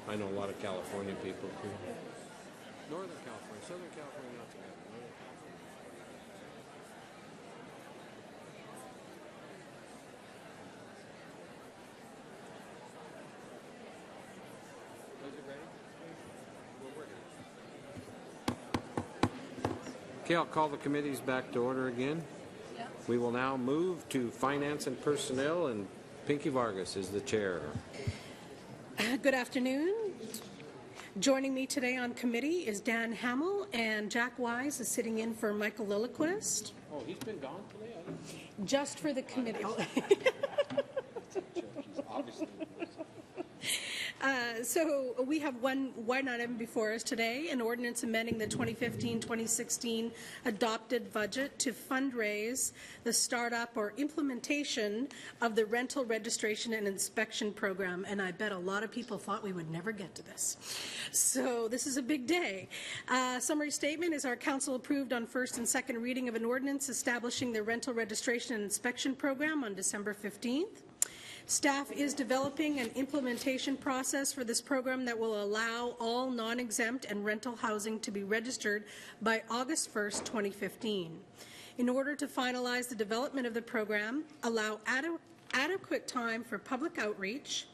I know a lot of California people too. Northern California, Southern California, not so bad. Northern California. Is it ready? We're working. Okay, I'll call the committees back to order again. Yeah. We will now move to Finance and Personnel, and Pinky Vargas is the chair. Good afternoon. Joining me today on committee is Dan Hamill, and Jack Wise is sitting in for Michael Lilliquist. Oh, he's been gone today? Just for the committee. So we have one item before us today, an ordinance amending the 2015-2016 adopted budget to fundraise the startup or implementation of the rental registration and inspection program. And I bet a lot of people thought we would never get to this. So this is a big day. Summary statement is our council approved on first and second reading of an ordinance establishing the rental registration and inspection program on December 15th. Staff is developing an implementation process for this program that will allow all non-exempt and rental housing to be registered by August 1st, 2015. In order to finalize the development of the program, allow adequate time for public outreach,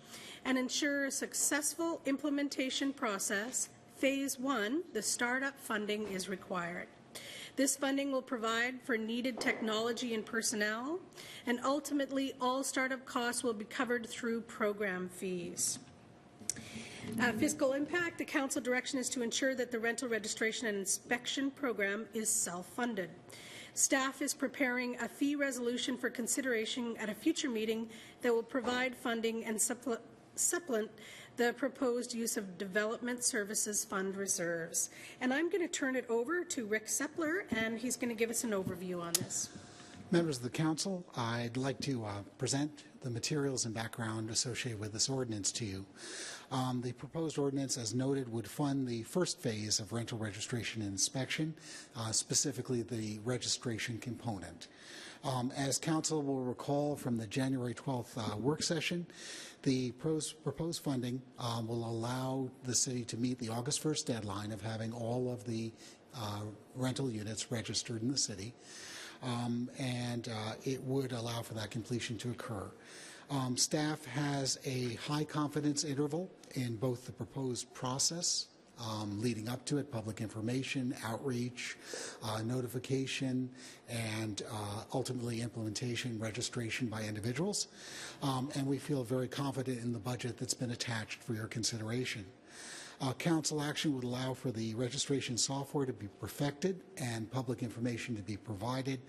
and ensure a successful implementation process, Phase 1, the startup funding is required. This funding will provide for needed technology and personnel, and ultimately all startup costs will be covered through program fees. Fiscal impact, the council direction is to ensure that the rental registration and inspection program is self-funded. Staff is preparing a fee resolution for consideration at a future meeting that will provide funding and supplement the proposed use of Development Services Fund reserves. And I'm going to turn it over to Rick Sepler, and he's going to give us an overview on this. Members of the council, I'd like to present the materials and background associated with this ordinance to you. The proposed ordinance, as noted, would fund the first phase of rental registration and inspection, specifically the registration component. As council will recall from the January 12th work session, the proposed funding will allow the city to meet the August 1st deadline of having all of the rental units registered in the city, and it would allow for that completion to occur. Staff has a high confidence interval in both the proposed process leading up to it, public information, outreach, notification, and ultimately implementation, registration by individuals. And we feel very confident in the budget that's been attached for your consideration. Council action would allow for the registration software to be perfected and public information to be provided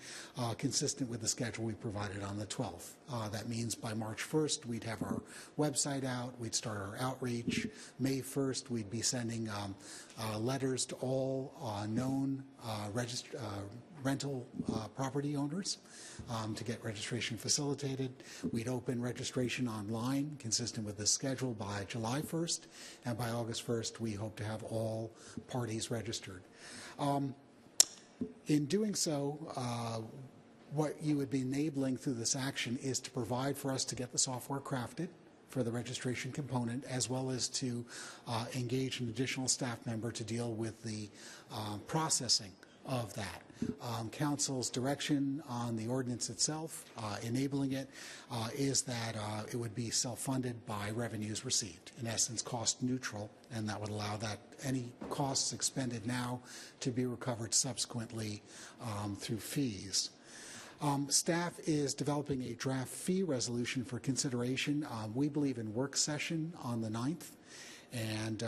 consistent with the schedule we provided on the 12th. That means by March 1st, we'd have our website out, we'd start our outreach. May 1st, we'd be sending letters to all known rental property owners to get registration facilitated. We'd open registration online consistent with the schedule by July 1st, and by August 1st we hope to have all parties registered. In doing so, what you would be enabling through this action is to provide for us to get the software crafted for the registration component, as well as to engage an additional staff member to deal with the processing of that. Council's direction on the ordinance itself, enabling it, is that it would be self-funded by revenues received, in essence cost neutral, and that would allow that any costs expended now to be recovered subsequently through fees. Staff is developing a draft fee resolution for consideration. We believe in work session on the 9th, and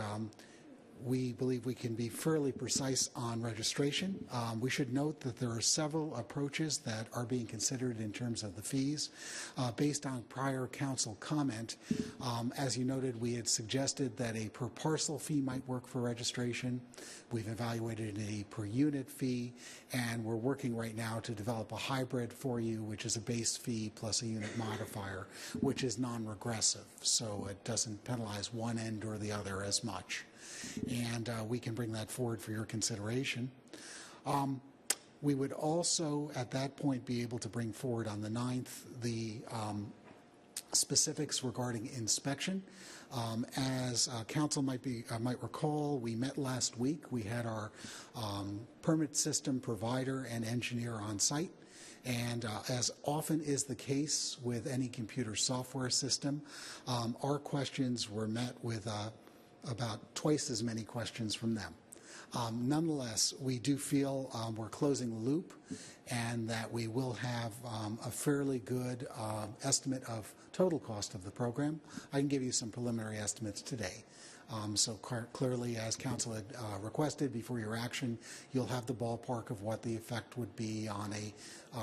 we believe we can be fairly precise on registration. We should note that there are several approaches that are being considered in terms of the fees. Based on prior council comment, as you noted, we had suggested that a per parcel fee might work for registration. We've evaluated a per unit fee, and we're working right now to develop a hybrid for you, which is a base fee plus a unit modifier, which is non-regressive, so it doesn't penalize one end or the other as much. And we can bring that forward for your consideration. We would also, at that point, be able to bring forward on the 9th the specifics regarding inspection. As council might recall, we met last week. We had our permit system provider and engineer on site. And as often is the case with any computer software system, our questions were met with about twice as many questions from them. Nonetheless, we do feel we're closing the loop and that we will have a fairly good estimate of total cost of the program. I can give you some preliminary estimates today. So clearly, as council had requested before your action, you'll have the ballpark of what the effect would be on a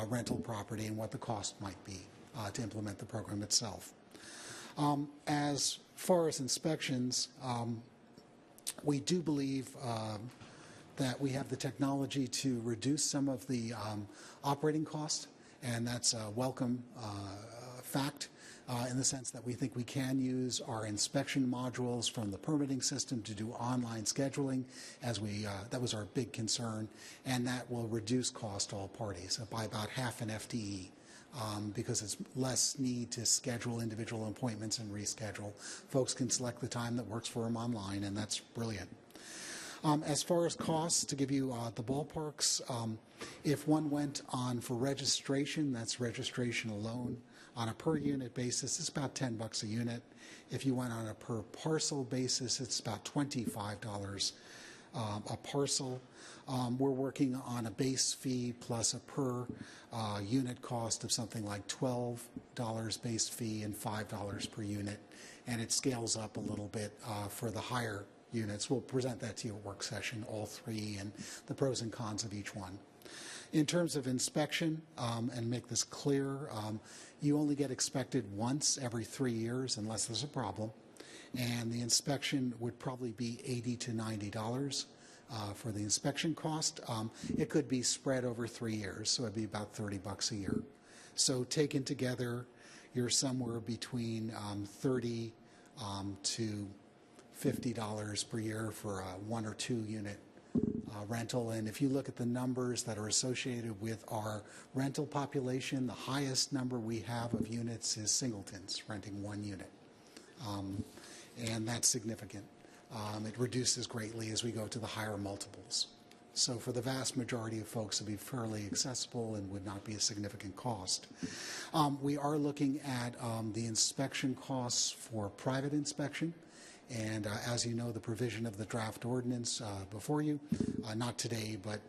rental property and what the cost might be to implement the program itself. As far as inspections, we do believe that we have the technology to reduce some of the operating costs, and that's a welcome fact in the sense that we think we can use our inspection modules from the permitting system to do online scheduling, as that was our big concern, and that will reduce cost to all parties by about half an FTE. Because it's less need to schedule individual appointments and reschedule. Folks can select the time that works for them online, and that's brilliant. As far as costs, to give you the ballparks, if one went on for registration, that's registration alone, on a per unit basis, it's about $10 a unit. If you went on a per parcel basis, it's about $25 a parcel. We're working on a base fee plus a per unit cost of something like $12 base fee and $5 per unit, and it scales up a little bit for the higher units. We'll present that to you at work session, all three, and the pros and cons of each one. In terms of inspection, and make this clear, you only get inspected once every 3 years unless there's a problem, and the inspection would probably be $80 to $90 for the inspection cost. It could be spread over 3 years, so it'd be about $30 a year. So taken together, you're somewhere between $30 to $50 per year for a 1 or 2 unit rental. And if you look at the numbers that are associated with our rental population, the highest number we have of units is singletons renting 1 unit. And that's significant. It reduces greatly as we go to the higher multiples. So for the vast majority of folks, it would be fairly accessible and would not be a significant cost. We are looking at the inspection costs for private inspection. And as you know, the provision of the draft ordinance before you, not today, but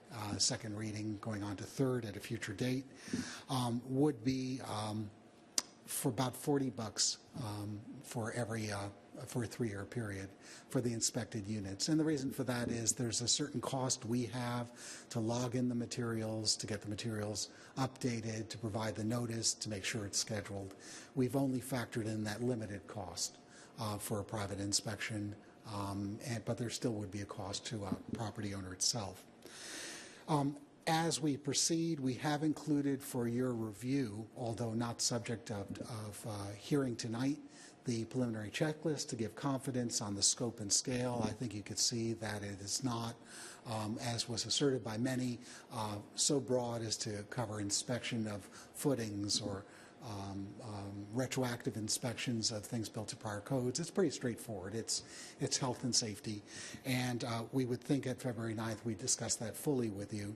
second reading going on to third at a future date, would be for about $40 for every for a 3-year period for the inspected units. And the reason for that is there's a certain cost we have to log in the materials, to get the materials updated, to provide the notice, to make sure it's scheduled. We've only factored in that limited cost for a private inspection, but there still would be a cost to a property owner itself. As we proceed, we have included for your review, although not subject of hearing tonight, the preliminary checklist to give confidence on the scope and scale. I think you could see that it is not, as was asserted by many, so broad as to cover inspection of footings or retroactive inspections of things built to prior codes. It's pretty straightforward. It's health and safety. And we would think at February 9th we'd discuss that fully with you.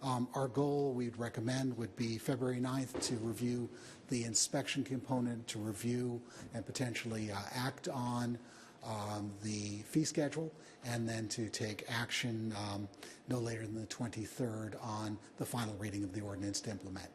Our goal we'd recommend would be February 9th to review the inspection component, to review and potentially act on the fee schedule, and then to take action no later than the 23rd on the final reading of the ordinance to implement.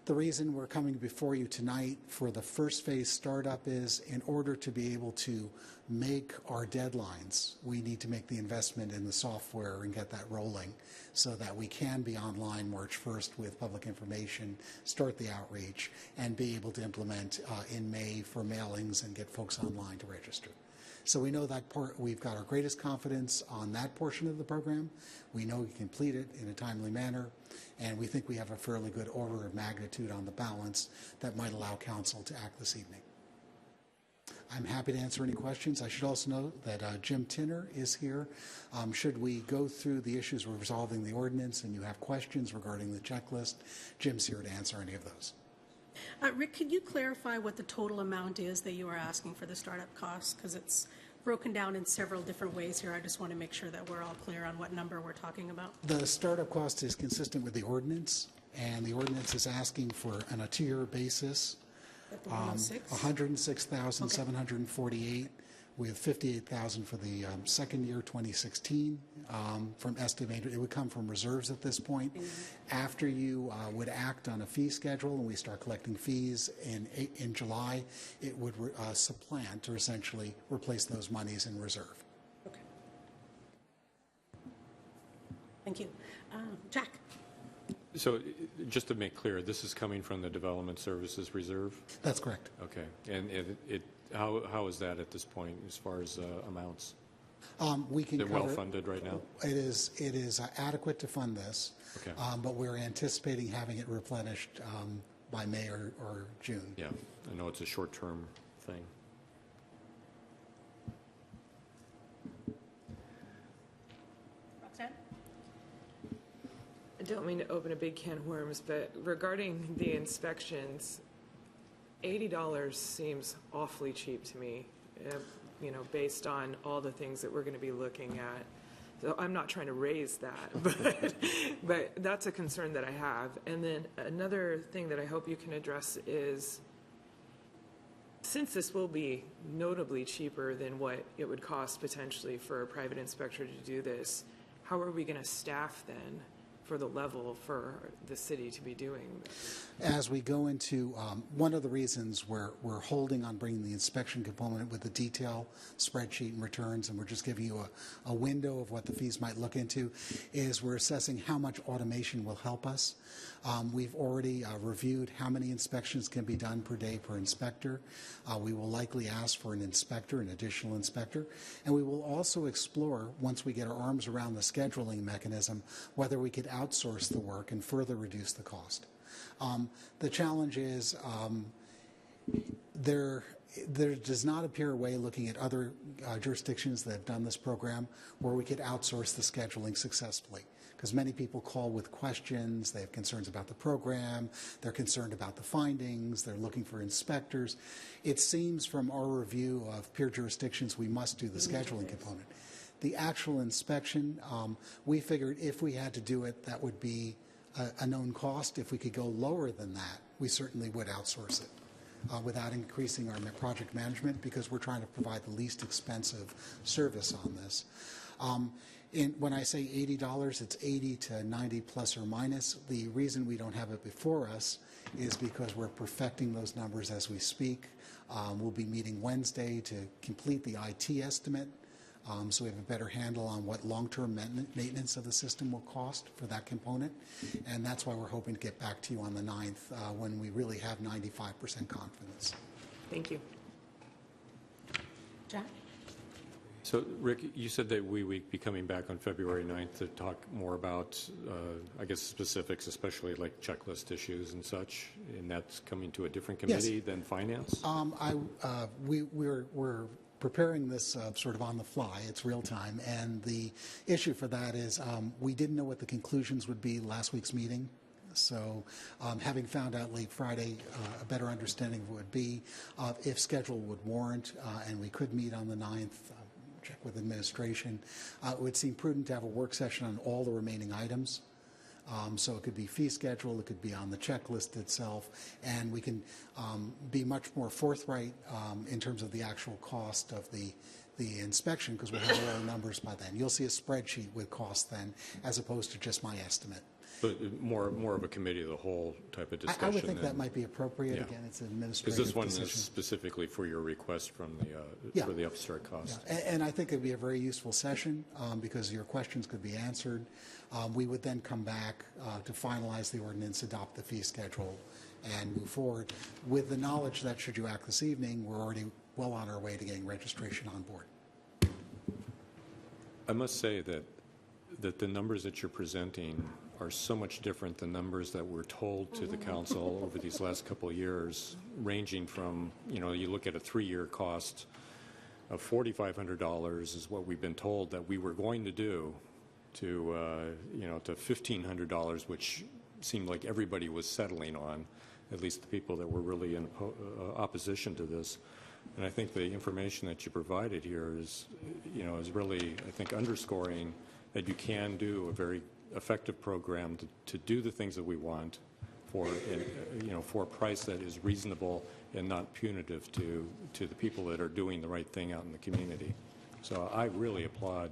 The reason we're coming before you tonight for the first phase startup is in order to be able to make our deadlines, we need to make the investment in the software and get that rolling so that we can be online March 1st with public information, start the outreach, and be able to implement in May for mailings and get folks online to register. So we know that part, we've got our greatest confidence on that portion of the program. We know we can complete it in a timely manner, and we think we have a fairly good order of magnitude on the balance that might allow council to act this evening. I'm happy to answer any questions. I should also note that Jim Tinner is here. Should we go through the issues of resolving the ordinance and you have questions regarding the checklist, Jim's here to answer any of those. Rick, could you clarify what the total amount is that you are asking for the startup costs? Because it's broken down in several different ways here. I just want to make sure that we're all clear on what number we're talking about. The startup cost is consistent with the ordinance, and the ordinance is asking for, on a 2-year basis, At the 106? $106,748, with $58,000 for the second year, 2016. From estimated, it would come from reserves at this point. After you would act on a fee schedule and we start collecting fees in July, it would supplant or essentially replace those monies in reserve. Okay. Thank you. Jack? So just to make clear, this is coming from the Development Services Reserve? That's correct. Okay. And how is that at this point as far as amounts? We can Is it cover, well-funded right now? It is adequate to fund this, Okay. but we're anticipating having it replenished by May or June. Yeah. I know it's a short-term thing. Roxanne? I don't mean to open a big can of worms, but regarding the inspections, $80 seems awfully cheap to me, based on all the things that we're going to be looking at. So I'm not trying to raise that, but that's a concern that I have. And then another thing that I hope you can address is, since this will be notably cheaper than what it would cost potentially for a private inspector to do this, how are we going to staff then for the level for the city to be doing this? As we go into, one of the reasons we're holding on bringing the inspection component with the detail spreadsheet and returns, and we're just giving you a window of what the fees might look into, is we're assessing how much automation will help us. We've already reviewed how many inspections can be done per day per inspector. We will likely ask for an additional inspector, and we will also explore, once we get our arms around the scheduling mechanism, whether we could outsource the work and further reduce the cost. The challenge is there does not appear a way, looking at other jurisdictions that have done this program, where we could outsource the scheduling successfully. Because many people call with questions, they have concerns about the program, they're concerned about the findings, they're looking for inspectors. It seems from our review of peer jurisdictions we must do the scheduling component. The actual inspection, we figured if we had to do it, that would be a known cost. If we could go lower than that, we certainly would outsource it without increasing our project management, because we're trying to provide the least expensive service on this. When I say $80, it's 80 to 90 plus or minus. The reason we don't have it before us is because we're perfecting those numbers as we speak. We'll be meeting Wednesday to complete the IT estimate, so we have a better handle on what long-term maintenance of the system will cost for that component. And that's why we're hoping to get back to you on the 9th when we really have 95% confidence. Thank you. Jack? So, Rick, you said that we would be coming back on February 9th to talk more about, I guess, specifics, especially like checklist issues and such, and that's coming to a different committee than Finance? We're preparing this sort of on the fly. It's real time. And the issue for that is we didn't know what the conclusions would be last week's meeting. So having found out late Friday, a better understanding of what would be, if schedule would warrant, and we could meet on the 9th, check with administration, it would seem prudent to have a work session on all the remaining items. So it could be fee schedule, it could be on the checklist itself, and we can be much more forthright in terms of the actual cost of the inspection, because we'll have all our numbers by then. You'll see a spreadsheet with cost then, as opposed to just my estimate. But more of a committee of the whole type of discussion. I would think that might be appropriate. Yeah. Again, it's an administrative Because this one decision. is specifically for your request from Yeah. for the upstart cost. Yeah. And I think it'd be a very useful session because your questions could be answered. We would then come back to finalize the ordinance, adopt the fee schedule, and move forward with the knowledge that should you act this evening, we're already well on our way to getting registration on board. I must say that the numbers that you're presenting are so much different than numbers that were told to the council over these last couple of years, ranging from, you look at a 3-year cost of $4,500 is what we've been told that we were going to do, to $1,500, which seemed like everybody was settling on. at least the people that were really in opposition to this. And I think the information that you provided here is, is really, I think, underscoring that you can do a very effective program to do the things that we want for a price that is reasonable and not punitive to the people that are doing the right thing out in the community. So I really applaud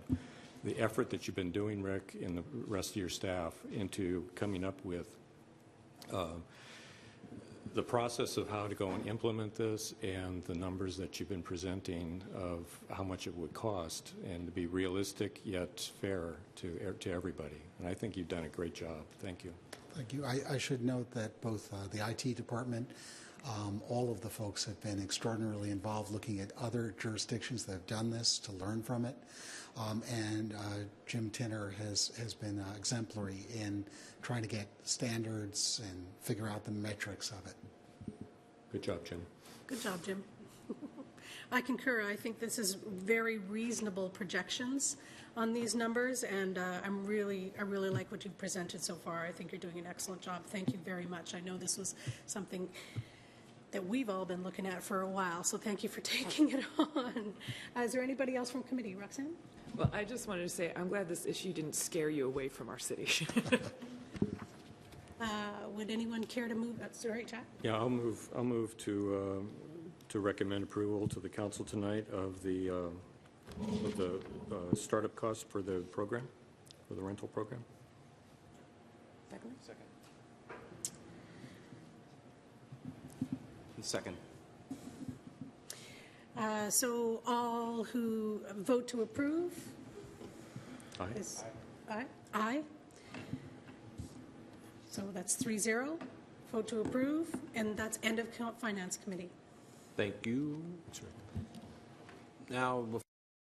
the effort that you've been doing, Rick, and the rest of your staff into coming up with the process of how to go and implement this and the numbers that you've been presenting of how much it would cost, and to be realistic yet fair to everybody. And I think you've done a great job. Thank you. Thank you. I should note that both the IT department, all of the folks have been extraordinarily involved looking at other jurisdictions that have done this to learn from it. And Jim Tinner has been exemplary in trying to get standards and figure out the metrics of it. Good job, Jim. Good job, Jim. I concur. I think this is very reasonable projections on these numbers, and I really like what you've presented so far. I think you're doing an excellent job. Thank you very much. I know this was something that we've all been looking at for a while, so thank you for taking it on. Is there anybody else from committee? Roxanne? Well, I just wanted to say I'm glad this issue didn't scare you away from our city. Would anyone care to move? Sorry, Chad? Yeah, I'll move to recommend approval to the council tonight of the startup costs for the program, for the rental program. Second. So all who vote to approve? Aye. Aye. Aye. So that's 3-0. Vote to approve, and that's end of Finance Committee. Thank you. Now,